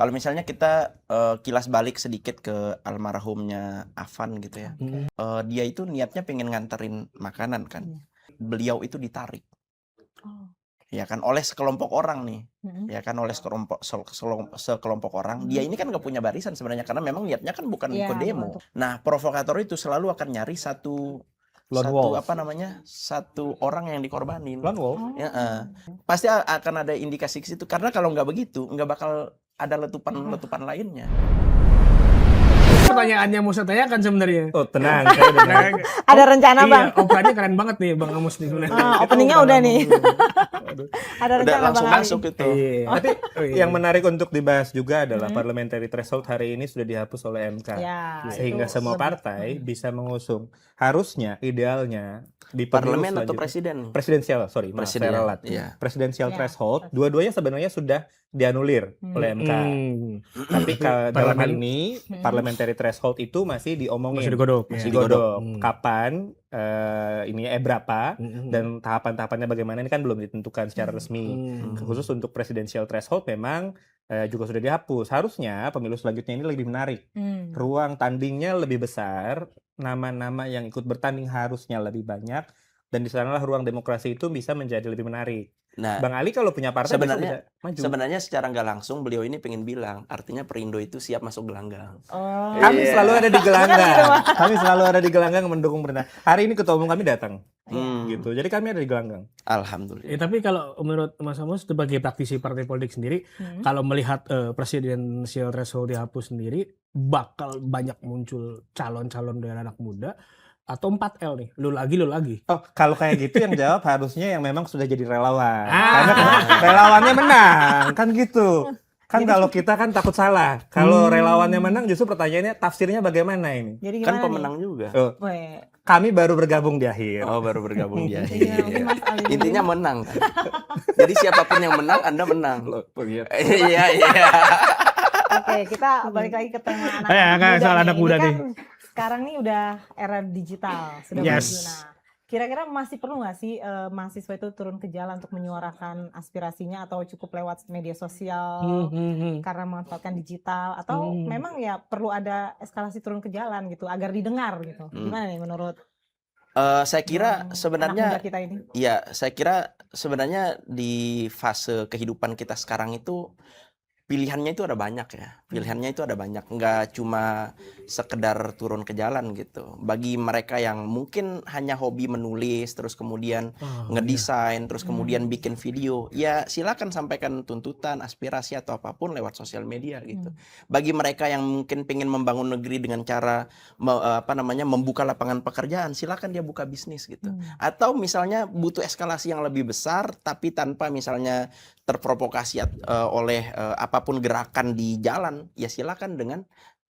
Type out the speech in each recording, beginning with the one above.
Kalau misalnya kita kilas balik sedikit ke almarhumnya Afan gitu ya. Dia itu niatnya pengen nganterin makanan kan. Beliau itu ditarik. Ya kan oleh sekelompok orang nih. Ya kan oleh sekelompok orang. Dia ini kan nggak punya barisan sebenarnya karena memang niatnya kan bukan ikut demo. Nah, provokator itu selalu akan nyari satu orang yang dikorbanin. Lone wolf. Pasti akan ada indikasi ke situ karena kalau nggak begitu nggak bakal ada letupan lainnya. Pertanyaan yang mau saya tanyakan sebenarnya. Oh tenang, saya udah Ada rencana Bang? Iya, operannya keren banget nih Bang Amos nih sebenarnya. Openingnya udah nih. Ada Udah rencana langsung Bang Ali. masuk itu. Iya. Tapi yang menarik untuk dibahas juga adalah parliamentary threshold hari ini sudah dihapus oleh MK. Ya, Sehingga itu semua partai bisa mengusung. Harusnya, idealnya di pemilu Parlemen atau selanjutnya- presiden? Presidensial, saya ralat. Iya. Presidensial Ya. threshold, dua-duanya sebenarnya sudah dianulir oleh MK. Tapi dalam hal ini parliamentary threshold itu masih diomongin. Masih digodok. Masih Ya. digodok. Kapan berapa dan tahapan-tahapannya bagaimana ini kan belum ditentukan secara resmi. Khusus untuk presidensial threshold memang juga sudah dihapus. Harusnya pemilu selanjutnya ini lebih menarik. Ruang tandingnya lebih besar, nama-nama yang ikut bertanding harusnya lebih banyak, dan di sanalah ruang demokrasi itu bisa menjadi lebih menarik. Nah, Bang Ali kalau punya partai sebenarnya bisa maju. sebenarnya secara nggak langsung beliau ini pengen bilang, artinya Perindo itu siap masuk gelanggang. Kami selalu ada di gelanggang. Kami selalu ada di gelanggang mendukung pemerintah. Hari ini ketua umum kami datang. Gitu. Jadi kami ada di gelanggang. Alhamdulillah. Tapi kalau menurut Mas Amos sebagai praktisi partai politik sendiri, kalau melihat presidensial threshold dihapus sendiri, bakal banyak muncul calon-calon dari anak muda atau 4L nih, lu lagi. Oh, kalau kayak gitu yang jawab harusnya yang memang sudah jadi relawan. Karena relawannya menang, kan gitu. Kan kalau kita kan takut salah. Kalau relawannya menang justru pertanyaannya tafsirnya bagaimana ini? Jadi Kan gimana pemenang juga. Oh, kami baru bergabung di akhir. Oh, baru bergabung dia. Iya, mungkin Mas Ali dulu. Intinya menang kan. Jadi siapapun yang menang, Anda menang. Iya. Oke, kita balik lagi ke tema anak Ya, muda. soal anak muda Ini nih. kan sekarang nih udah era digital, sudah Yes. maju. Nah, kira-kira masih perlu nggak sih mahasiswa itu turun ke jalan untuk menyuarakan aspirasinya atau cukup lewat media sosial karena memanfaatkan digital atau memang ya perlu ada eskalasi turun ke jalan gitu agar didengar gitu. Gimana nih menurut Saya kira anak sebenarnya muda kita ini? ya, saya kira sebenarnya di fase kehidupan kita sekarang itu pilihannya itu ada banyak ya. Pilihannya itu ada banyak, nggak cuma sekedar turun ke jalan gitu. Bagi mereka yang mungkin hanya hobi menulis, terus kemudian ngedesain, terus kemudian bikin video, ya silakan sampaikan tuntutan, aspirasi atau apapun lewat sosial media gitu. Bagi mereka yang mungkin pengen membangun negeri dengan cara membuka lapangan pekerjaan, silakan dia buka bisnis gitu. Atau misalnya butuh eskalasi yang lebih besar, tapi tanpa misalnya terprovokasi oleh apapun gerakan di jalan, ya silakan dengan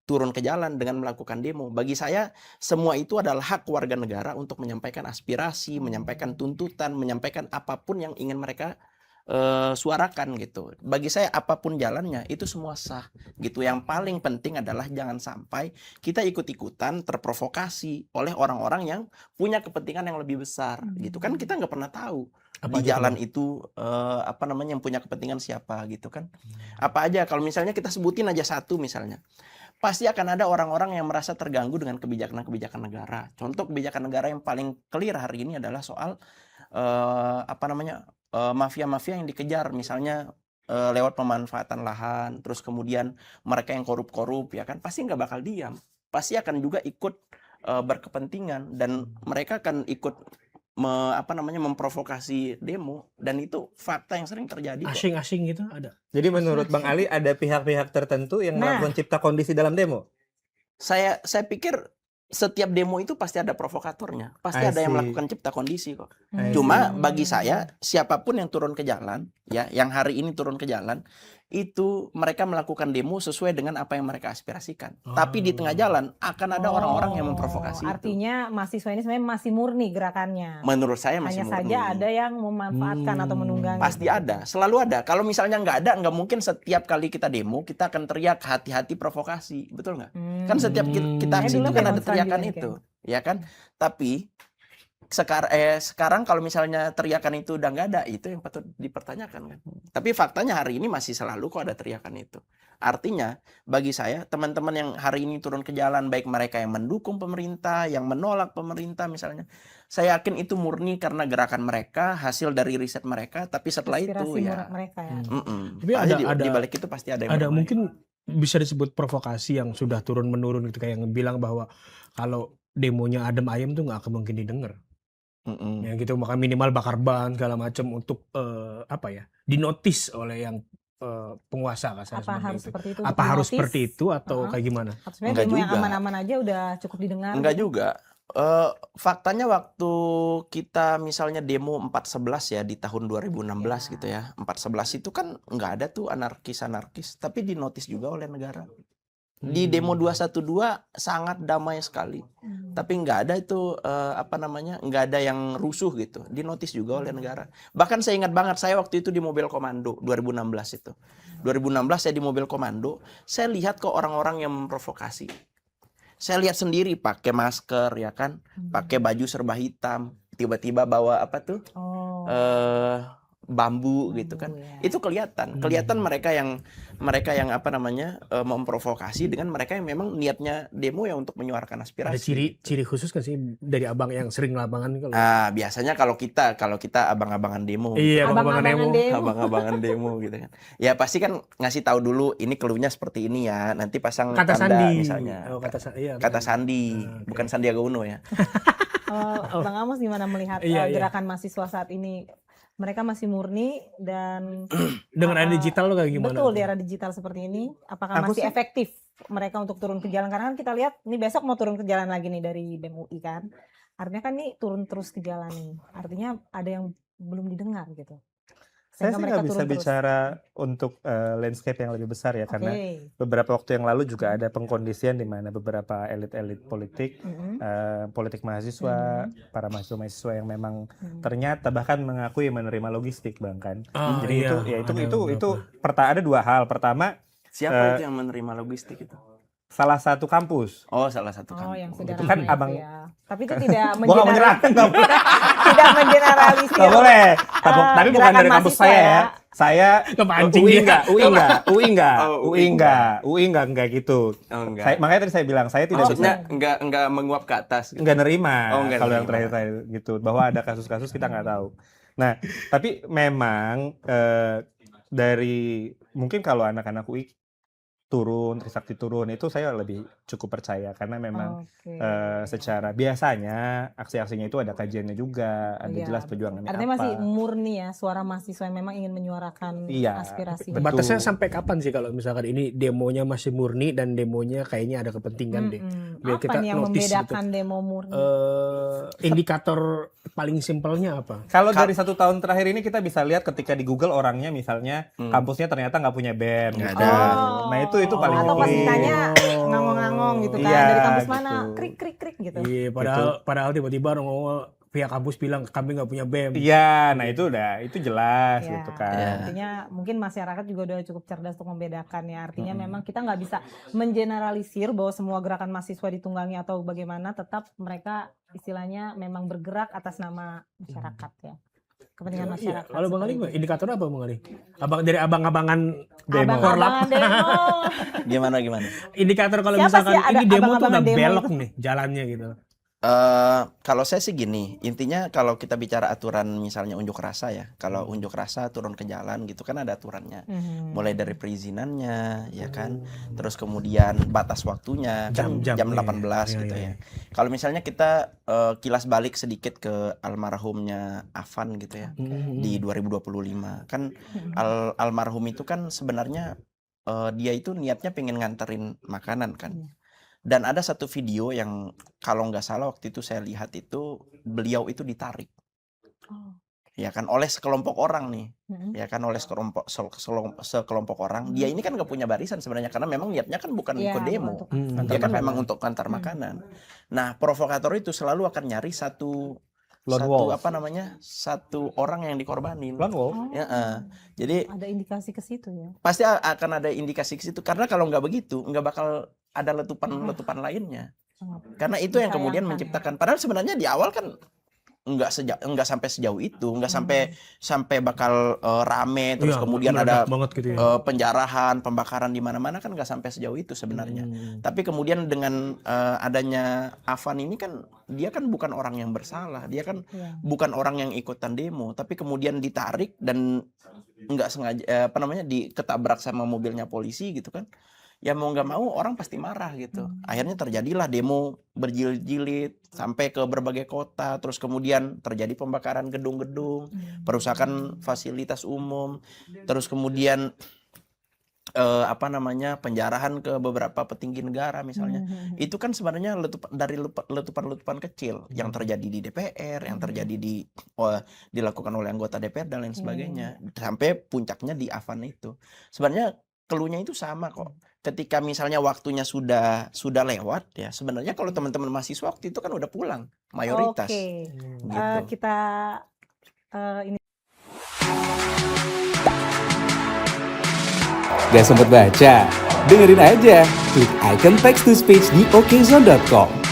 turun ke jalan dengan melakukan demo. Bagi saya semua itu adalah hak warga negara untuk menyampaikan aspirasi, menyampaikan tuntutan, menyampaikan apapun yang ingin mereka suarakan gitu. Bagi saya apapun jalannya itu semua sah gitu. Yang paling penting adalah jangan sampai kita ikut-ikutan terprovokasi oleh orang-orang yang punya kepentingan yang lebih besar gitu kan. Kita nggak pernah tahu di jalan itu yang punya kepentingan siapa gitu kan. Apa aja, kalau misalnya kita sebutin aja satu misalnya, pasti akan ada orang-orang yang merasa terganggu dengan kebijakan-kebijakan negara. Contoh kebijakan negara yang paling clear hari ini adalah soal mafia-mafia yang dikejar, misalnya lewat pemanfaatan lahan, terus kemudian mereka yang korup-korup ya kan, pasti nggak bakal diam, pasti akan juga ikut berkepentingan dan mereka akan ikut memprovokasi demo, dan itu fakta yang sering terjadi kok. Asing-asing gitu ada. Jadi menurut Bang Ali ada pihak-pihak tertentu yang melakukan cipta kondisi dalam demo? Saya pikir setiap demo itu pasti ada provokatornya, pasti ada yang melakukan cipta kondisi kok. Cuma bagi saya siapapun yang turun ke jalan, ya, yang hari ini turun ke jalan, itu mereka melakukan demo sesuai dengan apa yang mereka aspirasikan. Tapi di tengah jalan akan ada orang-orang yang memprovokasi. Artinya mahasiswa ini sebenarnya masih murni gerakannya. Menurut saya masih hanya murni. saja ada yang memanfaatkan atau menunggangi. Pasti ada, selalu ada. Kalau misalnya nggak ada, nggak mungkin setiap kali kita demo kita akan teriak hati-hati provokasi, betul nggak? Kan setiap kita aksi itu kan ada teriakan itu, ya kan? Tapi sekarang kalau misalnya teriakan itu udah nggak ada, itu yang patut dipertanyakan kan. Tapi faktanya hari ini masih selalu kok ada teriakan itu. Artinya bagi saya teman-teman yang hari ini turun ke jalan, baik mereka yang mendukung pemerintah, yang menolak pemerintah misalnya, saya yakin itu murni karena gerakan mereka, hasil dari riset mereka. Tapi setelah Aspirasi itu ya, mereka ya. Tapi di balik itu pasti ada yang ada bermain. mungkin bisa disebut provokasi yang sudah turun menurun gitu, kayak yang bilang bahwa kalau demonya adem ayem tuh nggak akan mungkin didengar. Ya gitu, maka minimal bakar ban segala macam untuk dinotis oleh yang penguasa kasar Apa harus itu. seperti itu? Apa harus seperti itu atau kayak gimana? Sebenarnya Enggak demo yang juga. aman-aman aja udah cukup didengar. Enggak gitu. juga. Faktanya waktu kita misalnya demo 4.11 ya di tahun 2016 gitu ya. 4.11 itu kan nggak ada tuh anarkis-anarkis, tapi dinotis juga oleh negara. Di demo 212 sangat damai sekali. Tapi nggak ada itu nggak ada yang rusuh gitu. Dinotis juga oleh negara. Bahkan saya ingat banget, saya waktu itu di mobil komando 2016 itu. 2016 saya di mobil komando, saya lihat kok orang-orang yang memprovokasi. Saya lihat sendiri pakai masker ya kan, pakai baju serba hitam, tiba-tiba bawa bambu gitu kan. Ya. Itu kelihatan mereka yang memprovokasi dengan mereka yang memang niatnya demo ya untuk menyuarakan Ada aspirasi. ciri khusus kan sih dari abang yang sering lapangan kalau Biasanya kalau kita abang-abangan demo. iya Abang-abangan demo. Abang-abangan demo gitu kan. Ya pasti kan ngasih tahu dulu ini clue-nya seperti ini ya. Nanti pasang kata tanda sandi misalnya. kata Sandi, bukan Sandiaga Uno ya. Bang Amos gimana melihat gerakan mahasiswa saat ini? Mereka masih murni dan dengan era digital lo kayak gimana? Betul, di era digital seperti ini, apakah masih efektif mereka untuk turun ke jalan? Karena kan kita lihat nih besok mau turun ke jalan lagi nih dari BEM UI kan. Artinya kan nih turun terus ke jalan nih. Artinya ada yang belum didengar gitu. Saya Sehingga sih mereka nggak bisa turun terus. bicara untuk landscape yang lebih besar ya, karena beberapa waktu yang lalu juga ada pengkondisian di mana beberapa elit-elit politik, politik mahasiswa, para mahasiswa yang memang ternyata bahkan mengakui menerima logistik bahkan. Jadi itu ada dua hal. Pertama, siapa itu yang menerima logistik itu? salah satu kampus. Oh, salah satu kampus. Yang itu sudah kan ramai abang. itu ya. Tapi itu tidak Gua nggak menyerahkan, tidak mengeneralisir. Nggak boleh. Tapi bukan dari kampus saya ya. Saya Kepancing UI dia. UI enggak gitu. Makanya tadi saya bilang saya tidak maksudnya enggak menguap ke atas. Enggak nerima. Enggak Kalau yang nerima. terakhir gitu, bahwa ada kasus-kasus kita nggak tahu. Nah, tapi memang dari mungkin kalau anak-anak UI turun, Trisakti turun, itu saya lebih cukup percaya karena memang secara biasanya aksi-aksinya itu ada kajiannya juga, ada jelas perjuangannya artinya apa. masih murni ya, suara mahasiswa yang memang ingin menyuarakan aspirasi. Batasnya sampai kapan sih kalau misalkan ini demonya masih murni dan demonya kayaknya ada kepentingan deh. Biar Apa kita nih yang notice membedakan gitu. demo murni? Indikator paling simpelnya apa? Kalau dari 1 tahun terakhir ini kita bisa lihat ketika di Google orangnya misalnya kampusnya ternyata nggak punya BEM. Nggak gitu. ada. Nah itu paling atau pas clear. ditanya ngangong-ngangong gitu kan, Iya, dari kampus mana, gitu. krik gitu. Iya, padahal tiba-tiba ngomong pihak kampus bilang kami nggak punya BEM. Iya, nah itu jelas Ya, gitu kan. artinya mungkin masyarakat juga udah cukup cerdas untuk membedakan ya. Artinya memang kita nggak bisa mengeneralisir bahwa semua gerakan mahasiswa ditunggangi atau bagaimana, tetap mereka istilahnya memang bergerak atas nama masyarakat ya. Kepentingan masyarakat. Kalau Bang Ali, indikatornya apa Bang Ali? Dari abang-abangan demo. Abang-abangan demo. Gimana? Indikator kalau Siapa misalkan sih ada ini demo tuh abang-abangan udah demo belok itu? nih jalannya gitu. Kalau saya sih gini, intinya kalau kita bicara aturan misalnya unjuk rasa ya, kalau unjuk rasa turun ke jalan gitu kan ada aturannya, mulai dari perizinannya ya kan, terus kemudian batas waktunya kan jam 18 gitu ya. Kalau misalnya kita kilas balik sedikit ke almarhumnya Afan gitu ya, di 2025 kan almarhum itu kan sebenarnya dia itu niatnya pengen nganterin makanan kan. Dan ada satu video yang kalau nggak salah waktu itu saya lihat itu beliau itu ditarik, ya kan oleh sekelompok orang nih, ya kan oleh sekelompok orang. Dia ini kan nggak punya barisan sebenarnya karena memang niatnya kan bukan ikut demo, dia kan memang untuk antar makanan. Nah provokator itu selalu akan nyari satu orang yang dikorbanin. Lone wolf. Jadi ada indikasi ke situ ya. Pasti akan ada indikasi ke situ karena kalau nggak begitu nggak bakal ada letupan lainnya. Karena itu yang kemudian menciptakan. Padahal sebenarnya di awal kan nggak sampai sejauh itu, nggak sampai bakal rame terus Iya, kemudian meledak ada banget gitu ya. penjarahan, pembakaran di mana-mana, kan nggak sampai sejauh itu sebenarnya. Tapi kemudian dengan adanya Afan ini kan dia kan bukan orang yang bersalah, dia kan bukan orang yang ikutan demo, tapi kemudian ditarik dan nggak sengaja diketabrak sama mobilnya polisi gitu kan. Ya mau nggak mau orang pasti marah gitu. Akhirnya terjadilah demo berjilid-jilid sampai ke berbagai kota, terus kemudian terjadi pembakaran gedung-gedung, perusakan fasilitas umum, terus kemudian penjarahan ke beberapa petinggi negara misalnya. Itu kan sebenarnya dari letupan-letupan kecil yang terjadi di DPR, yang terjadi dilakukan oleh anggota DPR dan lain sebagainya, sampai puncaknya di Afan itu. Sebenarnya keluhnya itu sama kok. Ketika misalnya waktunya sudah lewat ya, sebenarnya kalau teman-teman mahasiswa waktu itu kan udah pulang mayoritas. Oke. Gitu. Kita ini Gak sempet baca? Dengerin aja, klik icon text to speech di okezone.com.